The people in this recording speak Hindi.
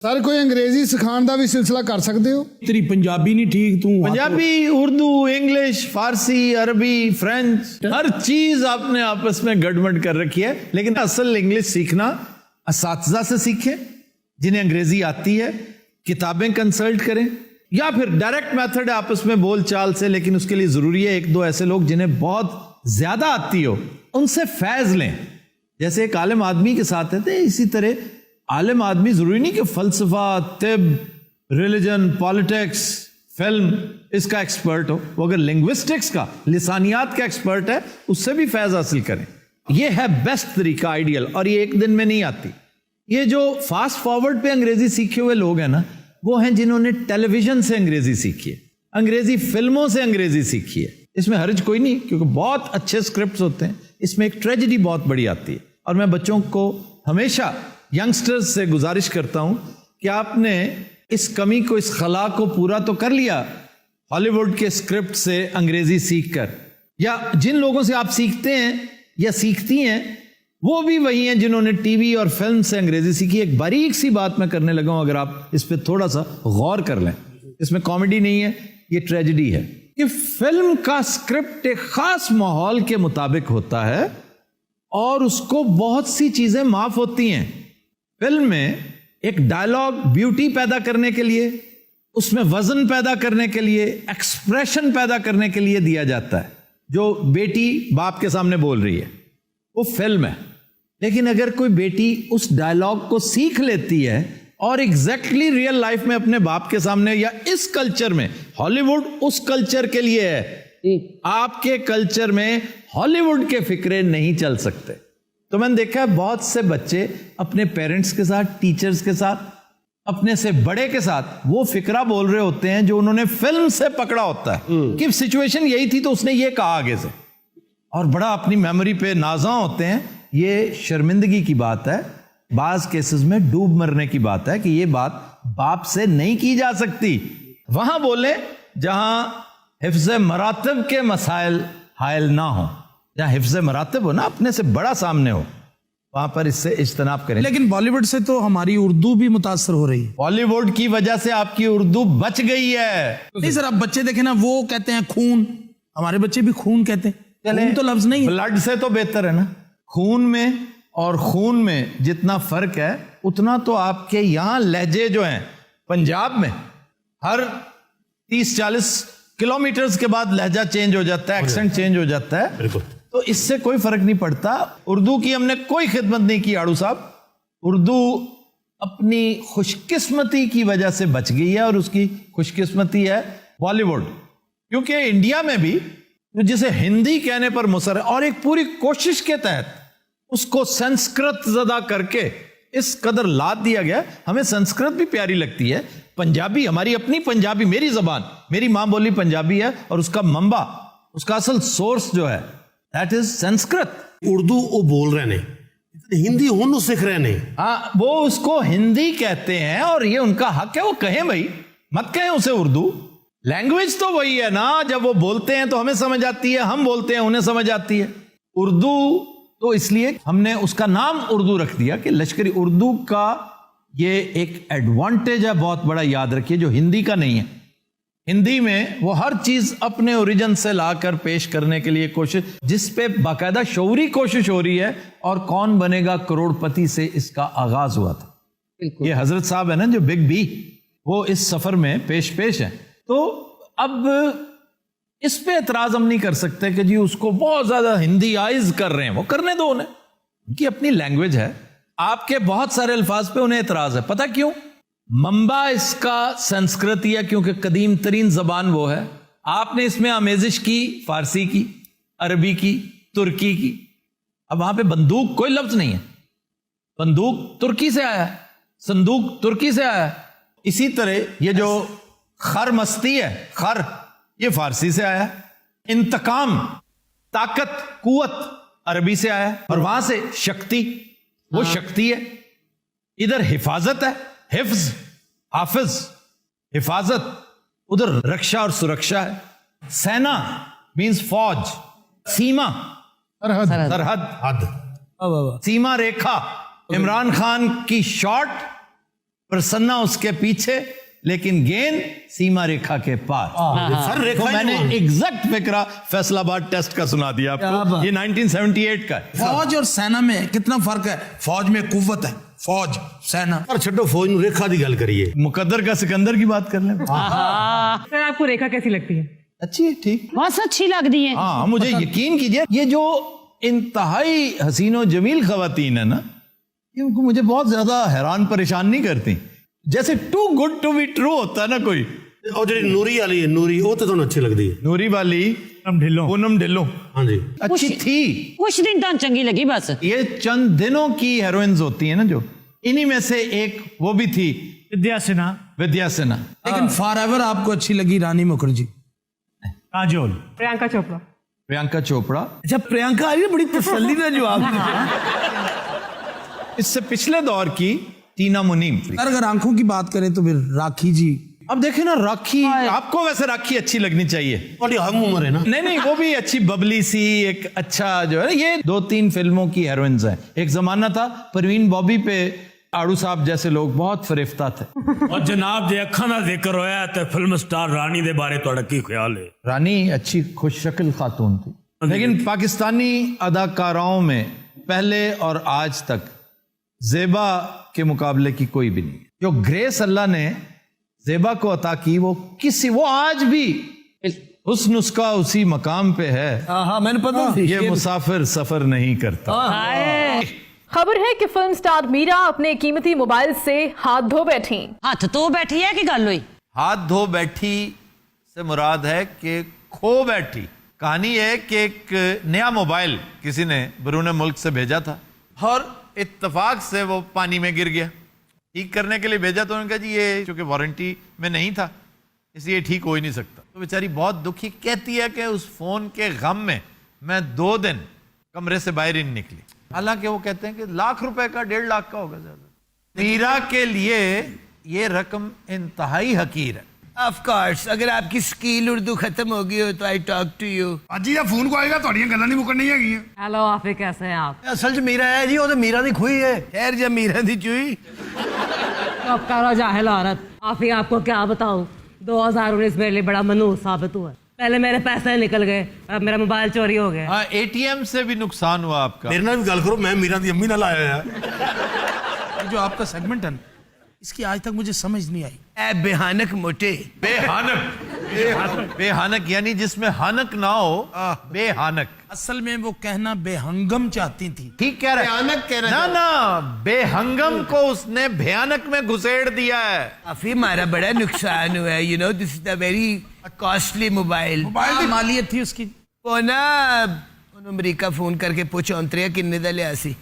सर कोई अंग्रेजी सिखाने का भी सिलसिला कर सकते हो? तेरी पंजाबी नहीं ठीक, तू पंजाबी, उर्दू, इंग्लिश, फारसी, अरबी, फ्रेंच, हर चीज आपने आपस में गड़बड़ कर रखी है। लेकिन असल इंग्लिश सीखना असातिज़ा से सीखें जिन्हें अंग्रेजी आती है, किताबें कंसल्ट करें, या फिर डायरेक्ट मेथड है आपस में बोल चाल से। लेकिन उसके लिए जरूरी है एक दो ऐसे लोग जिन्हें बहुत ज्यादा आती हो, उनसे फैज लें। जैसे एक आलिम आदमी के साथ है, इसी तरह आलिम आदमी जरूरी नहीं कि फलसफा, तिब, रिलीजन, पॉलिटिक्स, फिल्म इसका एक्सपर्ट हो। वो अगर लिंग्विस्टिक्स का, लिसानियात का एक्सपर्ट है, उससे भी फैज हासिल करें। यह है बेस्ट तरीका, आइडियल। और ये एक दिन में नहीं आती। ये जो फास्ट फॉरवर्ड पे अंग्रेजी सीखे हुए लोग हैं ना, वो हैं जिन्होंने टेलीविजन से अंग्रेजी सीखी है, अंग्रेजी फिल्मों से अंग्रेजी सीखी है। इसमें हर्ज कोई नहीं, क्योंकि बहुत अच्छे स्क्रिप्ट्स होते हैं। इसमें एक ट्रेजेडी बहुत बड़ी आती है। और मैं बच्चों को हमेशा, यंगस्टर्स से गुजारिश करता हूं कि आपने इस कमी को, इस खला को पूरा तो कर लिया हॉलीवुड के स्क्रिप्ट से अंग्रेजी सीखकर, या जिन लोगों से आप सीखते हैं या सीखती हैं वो भी वही हैं जिन्होंने टीवी और फिल्म से अंग्रेजी सीखी। एक बारीक सी बात मैं करने लगा हूं, अगर आप इस पर थोड़ा सा गौर कर लें। इसमें कॉमेडी नहीं है, ये ट्रेजेडी है कि फिल्म का स्क्रिप्ट एक खास माहौल के मुताबिक होता है और उसको बहुत सी चीजें माफ होती हैं। फिल्म में एक डायलॉग ब्यूटी पैदा करने के लिए, उसमें वजन पैदा करने के लिए, एक्सप्रेशन पैदा करने के लिए दिया जाता है। जो बेटी बाप के सामने बोल रही है वो फिल्म है। लेकिन अगर कोई बेटी उस डायलॉग को सीख लेती है और एग्जैक्टली रियल लाइफ में अपने बाप के सामने, या इस कल्चर में, हॉलीवुड उस कल्चर के लिए है, आपके कल्चर में हॉलीवुड के फिक्रे नहीं चल सकते। तो मैंने देखा है बहुत से बच्चे अपने पेरेंट्स के साथ, टीचर्स के साथ, अपने से बड़े के साथ वो फिक्रा बोल रहे होते हैं जो उन्होंने फिल्म से पकड़ा होता है कि सिचुएशन यही थी तो उसने ये कहा आगे से, और बड़ा अपनी मेमोरी पे नाज़ा होते हैं। ये शर्मिंदगी की बात है, बाज केसेस में डूब मरने की बात है कि ये बात बाप से नहीं की जा सकती। वहां बोले जहां हिफ्ज़ मरातब के मसाइल हायल ना हो, जहां हिफ्ज़ मरातब हो ना, अपने से बड़ा सामने हो, वहां पर इससे इज्तनाब करें। लेकिन बॉलीवुड से तो हमारी उर्दू भी मुतासर हो रही है। बॉलीवुड की वजह से आपकी उर्दू बच गई है। नहीं सर, अब बच्चे देखे ना, वो कहते हैं खून, हमारे बच्चे भी खून कहते हैं। खून तो लफ्ज नहीं है। ब्लड से तो बेहतर है ना। खून में और खून में जितना फर्क है उतना तो आपके यहां लहजे जो हैं, पंजाब में हर 30-40 किलोमीटर के बाद लहजा चेंज हो जाता है, एक्सेंट चेंज हो जाता है। तो इससे कोई फर्क नहीं पड़ता। उर्दू की हमने कोई खिदमत नहीं की आड़ू साहब। उर्दू अपनी खुशकिस्मती की वजह से बच गई है, और उसकी खुशकिस्मती है बॉलीवुड। क्योंकि इंडिया में भी जिसे हिंदी कहने पर मुसर है, और एक पूरी कोशिश के तहत उसको संस्कृत ज़दा करके इस कदर लाद दिया गया। हमें संस्कृत भी प्यारी लगती है, पंजाबी, हमारी अपनी पंजाबी, मेरी जबान, मेरी मां बोली पंजाबी है, और उसका मंबा, उसका असल सोर्स जो है दैट इज संस्कृत। उर्दू वो बोल रहे नहीं, हिंदी उन्होंने सीख रहे नहीं। हाँ, वो उसको हिंदी कहते हैं और ये उनका हक है, वो कहें भाई, मत कहें उसे उर्दू। लैंग्वेज तो वही है ना, जब वो बोलते हैं तो हमें समझ आती है, हम बोलते हैं उन्हें समझ आती है। उर्दू तो इसलिए हमने उसका नाम उर्दू रख दिया कि लश्करी उर्दू का ये एक एडवांटेज है बहुत बड़ा, याद रखिए, जो हिंदी का नहीं है। हिंदी में वो हर चीज अपने ओरिजिन से लाकर पेश करने के लिए कोशिश, जिस पे बाकायदा शौरी कोशिश हो रही है। और कौन बनेगा करोड़पति से इसका आगाज हुआ था। ये हजरत साहब है ना जो बिग बी, वो इस सफर में पेश है। तो अब इस पे एतराज हम नहीं कर सकते कि जी उसको बहुत ज्यादा हिंदी आइज कर रहे हैं। वो करने दो उन्हें, उनकी अपनी लैंग्वेज है। आपके बहुत सारे अल्फाज पे उन्हें एतराज है, पता क्यों? मंबा इसका संस्कृत ही है, क्योंकि कदीम तरीन जबान वो है। आपने इसमें आमेजिश की फारसी की, अरबी की, तुर्की की। अब वहां पे बंदूक कोई लफ्ज नहीं है। बंदूक तुर्की से आया है, संदूक तुर्की से आया है। इसी तरह ये जो खर मस्ती है, खर, ये फारसी से आया है। इंतकाम, ताकत, कुवत अरबी से आया है। और वहां से शक्ति, वो शक्ति है। इधर हिफाजत है, हिफ्ज, हाफिज, हिफाजत। उधर रक्षा और सुरक्षा है। सेना मींस फौज, सीमा, सरहद, हद, सीमा रेखा। इमरान खान की शॉट प्रसन्ना उसके पीछे, लेकिन गेंद सीमा रेखा के पार। सर रेखा तो ही मैंने नहीं। एग्जैक्ट फिक्रा फैसलाबाद टेस्ट का सुना दिया आपको। ये 1978 का है। फौज और सेना में कितना फर्क है? फौज में कुव्वत है, फौज सेना। पर छड्डो फौज नु रेखा दी गल करिए। मुकद्दर का सिकंदर की बात कर लें। सर आपको रेखा कैसी लगती है? अच्छी है, ठीक। बहुत अच्छी लगती है। हाँ, मुझे यकीन कीजिए ये जो इंतहाई हसीनो जमील खवातीन है ना, इनको मुझे बहुत ज्यादा हैरान परेशान नहीं करती। जैसे too good to be true होता है ना कोई। और ਜਿਹੜੀ ਨੂਰੀ ਵਾਲੀ ਹੈ ਨੂਰੀ ਉਹ ਤੇ ਤੁਹਾਨੂੰ ਅੱਛੀ ਲੱਗਦੀ ਹੈ। नूरी वाली पूनम ढिल्लों हाँ जी। अच्छी थी। कुछ दिन तो चंगी लगी बस। ये चंद दिनों की हेरोइंस होती है ना, जो इन्हीं में से एक वो भी थी, विद्या सिन्हा, विद्या सिन्हा। लेकिन फॉर एवर आपको अच्छी लगी रानी मुखर्जी। काजोल, प्रियंका चोपड़ा। प्रियंका चोपड़ा। अच्छा प्रियंका आ रही है, बड़ी तसल्ली ना जवाब। इससे पिछले दौर की टीना मुनीम। सर अगर आंखों की बात करें तो फिर राखी जी। अब देखे ना, राखी आपको वैसे राखी अच्छी लगनी चाहिए। ਤੁਹਾਡੀ ਹਮ ਉਮਰ है ना। नहीं, वो भी अच्छी बबली सी, एक अच्छा जो है, ये 2-3 फिल्मों की हेरोइन्स हैं। एक जमाना था परवीन बॉबी पे आड़ू साहब जैसे लोग बहुत फरिफ्ता थे। और जनाब जे अखा का जिक्र होया तो फिल्म स्टार रानी दे बारे तुहाडा की ख्याल है? रानी अच्छी खुश शक्ल खातून थी, लेकिन पाकिस्तानी अदाकाराओं में पहले और आज तक जेबा के मुकाबले की कोई भी नहीं। जो ग्रेस अल्लाह ने जेबा को अता की, वो आज भी हुस्न उसका उसी मकाम पे है। हाँ मैंने पता थी। ये मुसाफिर सफर नहीं करता। खबर है कि फिल्म स्टार मीरा अपने कीमती मोबाइल से हाथ धो बैठी। हाथ तो बैठी है कि गल हुई? हाथ धो बैठी से मुराद है कि खो बैठी। कहानी है कि एक नया मोबाइल किसी ने बैरून मुल्क से भेजा था और इत्तेफाक से वो पानी में गिर गया। ठीक करने के लिए भेजा तो उन्होंने कहा जी ये चूंकि वारंटी में नहीं था इसलिए ठीक हो ही नहीं सकता। तो बेचारी बहुत दुखी, कहती है कि उस फोन के गम में मैं 2 दिन कमरे से बाहर ही नहीं निकली। हालांकि वो कहते हैं कि लाख रुपए का 1.5 लाख का होगा ज्यादा। मीरा के लिए ये रकम इंतहाई हकीर है। ऑफ कोर्स, अगर आपकी स्किल उर्दू खत्म हो गई हो तो आई टॉक टू यू। ਅੱਜ ਹੀ ਫੋਨ ਕੋ ਆਏਗਾ ਤੁਹਾਡੀਆਂ ਗੱਲਾਂ ਨਹੀਂ ਮੁੱਕਣੀਆਂ ਹੈਗੀਆਂ। हेलो आफिक, कैसे हैं आप? असल च मीरा है जी, वो तो मीरा दी खुई है। खैर जब मीरा दी चुई। अब करो जाहिल औरत। आफिक आपको क्या बताऊं, 2019 मेरे लिए बड़ा मनहूस साबित हुआ। पहले मेरे पैसे निकल गए, अब मेरा मोबाइल चोरी हो गया। हाँ, एटीएम से भी नुकसान हुआ आपका। मेरे नाल भी गल करो, मैं मीरा दी अम्मी नाल आया है। ये जो आपका सेगमेंट है ना, इसकी आज तक मुझे समझ नहीं आई। ए बेहानक मोटे। बेहानक, बेहानक यानी जिसमें हानक ना हो, बेहानक। असल में वो कहना बेहंगम चाहती थी। ठीक कह रहे हैं। भयानक कह रहे ना ना, बेहंगम को उसने भयानक में घुसेड़ दिया है। काफी हमारा बड़ा नुकसान हुआ है। You know this is the very costly mobile. Mobile की मालियत थी उसकी। वो ना अमरीका फोन करके पूछो अंतरिया किन्ने दा लिया सी।